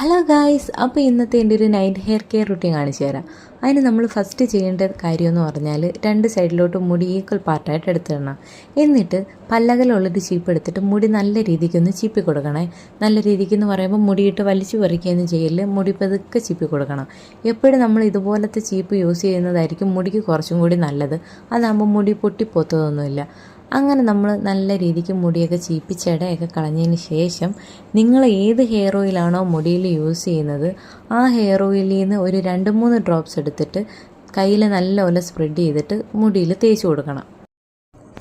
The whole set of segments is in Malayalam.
ഹലോ ഗായ്സ്, അപ്പോൾ ഇന്നത്തെ എൻ്റെ ഒരു നൈറ്റ് ഹെയർ കെയർ റുട്ടീൻ കാണിച്ചു തരാം. അതിന് നമ്മൾ ഫസ്റ്റ് ചെയ്യേണ്ട കാര്യമെന്ന് പറഞ്ഞാൽ രണ്ട് സൈഡിലോട്ട് മുടി ഈക്വൽ പാർട്ടായിട്ട് എടുത്തിടണം. എന്നിട്ട് പല്ലകലുള്ളൊരു ചീപ്പ് എടുത്തിട്ട് മുടി നല്ല രീതിക്കൊന്ന് ചീപ്പി കൊടുക്കണേ. നല്ല രീതിക്കെന്ന് പറയുമ്പോൾ മുടിയിട്ട് വലിച്ചു പറിക്കുകയൊന്നും ചെയ്യില്ല, മുടി പതുക്കെ ചീപ്പി കൊടുക്കണം. എപ്പോഴും നമ്മൾ ഇതുപോലത്തെ ചീപ്പ് യൂസ് ചെയ്യുന്നതായിരിക്കും മുടിക്ക് കുറച്ചും കൂടി നല്ലത്. അതാകുമ്പോൾ മുടി പൊട്ടിപ്പോത്തതൊന്നുമില്ല. അങ്ങനെ നമ്മൾ നല്ല രീതിക്ക് മുടിയൊക്കെ ചീപ്പിച്ച് ഇടയൊക്കെ കളഞ്ഞതിന് ശേഷം നിങ്ങൾ ഏത് ഹെയർ ഓയിലാണോ മുടിയിൽ യൂസ് ചെയ്യുന്നത് ആ ഹെയർ ഓയിലിൽ നിന്ന് ഒരു 2-3 ഡ്രോപ്സ് എടുത്തിട്ട് കയ്യിൽ നല്ലപോലെ സ്പ്രെഡ് ചെയ്തിട്ട് മുടിയിൽ തേച്ച് കൊടുക്കണം.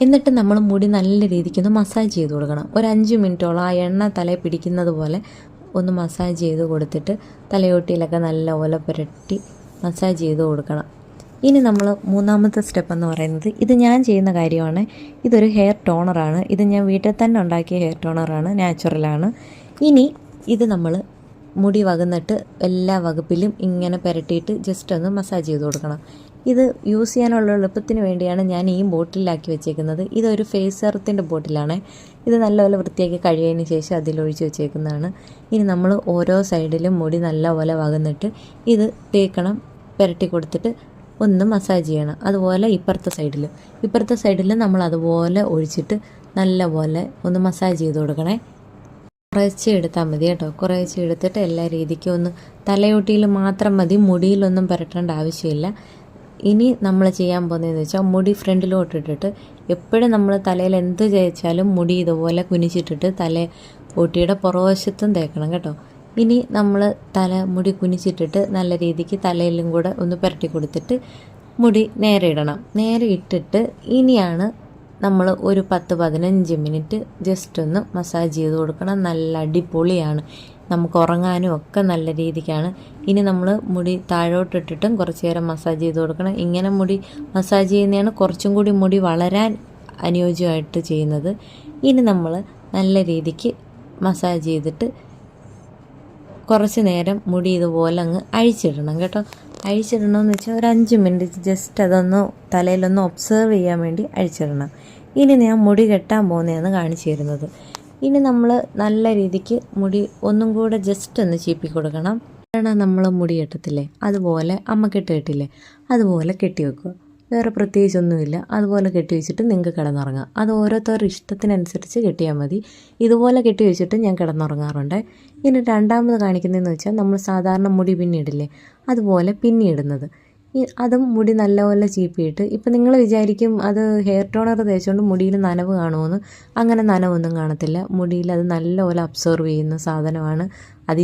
എന്നിട്ട് നമ്മൾ മുടി നല്ല രീതിക്കൊന്ന് മസാജ് ചെയ്ത് കൊടുക്കണം. ഒരു 5 മിനിറ്റോളം ആ എണ്ണ തലയിൽ പിടിക്കുന്നത് പോലെ ഒന്ന് മസാജ് ചെയ്ത് കൊടുത്തിട്ട് തലയോട്ടിയിലൊക്കെ നല്ലപോലെ പുരട്ടി മസാജ് ചെയ്ത് കൊടുക്കണം. ഇനി നമ്മൾ മൂന്നാമത്തെ സ്റ്റെപ്പ് എന്ന് പറയുന്നത്, ഇത് ഞാൻ ചെയ്യുന്ന കാര്യമാണ്. ഇതൊരു ഹെയർ ടോണറാണ്. ഇത് ഞാൻ വീട്ടിൽ തന്നെ ഉണ്ടാക്കിയ ഹെയർ ടോണറാണ്, നാച്ചുറലാണ്. ഇനി ഇത് നമ്മൾ മുടി വകുന്നിട്ട് എല്ലാ വകുപ്പിലും ഇങ്ങനെ പുരട്ടിയിട്ട് ജസ്റ്റ് ഒന്ന് മസാജ് ചെയ്ത് കൊടുക്കണം. ഇത് യൂസ് ചെയ്യാനുള്ള എളുപ്പത്തിന് വേണ്ടിയാണ് ഞാൻ ഈ ബോട്ടിലാക്കി വെച്ചേക്കുന്നത്. ഇതൊരു ഫേസ് എർത്തിൻ്റെ ബോട്ടിലാണ്. ഇത് നല്ലപോലെ വൃത്തിയാക്കി കഴിയുന്നതിന് ശേഷം അതിലൊഴിച്ച് വെച്ചേക്കുന്നതാണ്. ഇനി നമ്മൾ ഓരോ സൈഡിലും മുടി നല്ലപോലെ വകുന്നിട്ട് ഇത് തേക്കണം, പുരട്ടി കൊടുത്തിട്ട് ഒന്ന് മസാജ് ചെയ്യണം. അതുപോലെ ഇപ്പുറത്തെ സൈഡിൽ നമ്മൾ അതുപോലെ ഒഴിച്ചിട്ട് നല്ലപോലെ ഒന്ന് മസാജ് ചെയ്ത് കൊടുക്കണേ. കുറച്ച് എടുത്താൽ മതി കേട്ടോ. കുറച്ച് എടുത്തിട്ട് എല്ലാ രീതിക്കും ഒന്ന് തലയോട്ടിയിൽ മാത്രം മതി, മുടിയിലൊന്നും പുരട്ടേണ്ട ആവശ്യമില്ല. ഇനി നമ്മൾ ചെയ്യാൻ പോകുന്നതെന്ന് വെച്ചാൽ മുടി ഫ്രണ്ടിലോട്ടിട്ടിട്ട് എപ്പോഴും നമ്മൾ തലയിൽ എന്ത് തേച്ചാലും മുടി ഇതുപോലെ കുനിച്ചിട്ടിട്ട് തലയോട്ടിയുടെ പുറവശത്തും തേക്കണം കേട്ടോ. ഇനി നമ്മൾ മുടി കുനിച്ചിട്ടിട്ട് നല്ല രീതിക്ക് തലയിലും കൂടെ ഒന്ന് പുരട്ടി കൊടുത്തിട്ട് മുടി നേരെ ഇടണം. നേരെ ഇട്ടിട്ട് ഇനിയാണ് നമ്മൾ ഒരു 10-15 മിനിറ്റ് ജസ്റ്റ് ഒന്ന് മസാജ് ചെയ്ത് കൊടുക്കണം. നല്ല അടിപൊളിയാണ്, നമുക്ക് ഉറങ്ങാനും ഒക്കെ നല്ല രീതിക്കാണ്. ഇനി നമ്മൾ മുടി താഴോട്ടിട്ടിട്ടും കുറച്ച് നേരം മസാജ് ചെയ്ത് കൊടുക്കണം. ഇങ്ങനെ മുടി മസാജ് ചെയ്യുന്നതാണ് കുറച്ചും കൂടി മുടി വളരാൻ അനുയോജ്യമായിട്ട് ചെയ്യുന്നത്. ഇനി നമ്മൾ നല്ല രീതിക്ക് മസാജ് ചെയ്തിട്ട് കുറച്ച് നേരം മുടി ഇതുപോലെ അങ്ങ് അഴിച്ചിടണം കേട്ടോ. അഴിച്ചിടണമെന്ന് വെച്ചാൽ ഒരു 5 മിനിറ്റ് ജസ്റ്റ് അതൊന്ന് തലയിലൊന്ന് ഒബ്സർവ് ചെയ്യാൻ വേണ്ടി അഴിച്ചിടണം. ഇനി ഞാൻ മുടി കെട്ടാൻ പോകുന്നതാണ് കാണിച്ചു തരുന്നത്. ഇനി നമ്മൾ നല്ല രീതിക്ക് മുടി ഒന്നും കൂടെ ജസ്റ്റ് ഒന്ന് ചീപ്പി കൊടുക്കണം. കാരണം നമ്മൾ മുടി കെട്ടത്തില്ലേ, അതുപോലെ അമ്മ കെട്ടില്ലേ അതുപോലെ കെട്ടി വെക്കുക. വേറെ പ്രത്യേകിച്ചൊന്നുമില്ല. അതുപോലെ കെട്ടി വെച്ചിട്ട് നിങ്ങൾക്ക് കിടന്നുറങ്ങാം. അത് ഓരോരുത്തരുടെ ഇഷ്ടത്തിനനുസരിച്ച് കെട്ടിയാൽ മതി. ഇതുപോലെ കെട്ടി വെച്ചിട്ട് ഞാൻ കിടന്നുറങ്ങാറുണ്ട്. ഇനി രണ്ടാമത് കാണിക്കുന്നതെന്ന് വെച്ചാൽ നമ്മൾ സാധാരണ മുടി പിന്നിടില്ലേ, അതുപോലെ പിന്നിടുന്നത്. അതും മുടി നല്ലപോലെ ചീപ്പിയിട്ട്, ഇപ്പം നിങ്ങൾ വിചാരിക്കും അത് ഹെയർ ടോണർ തേച്ചുകൊണ്ട് മുടിയിൽ നനവ് കാണുമെന്ന്. അങ്ങനെ നനവൊന്നും കാണത്തില്ല. മുടിയിൽ അത് നല്ലപോലെ അബ്സോർവ് ചെയ്യുന്ന സാധനമാണ്. അത്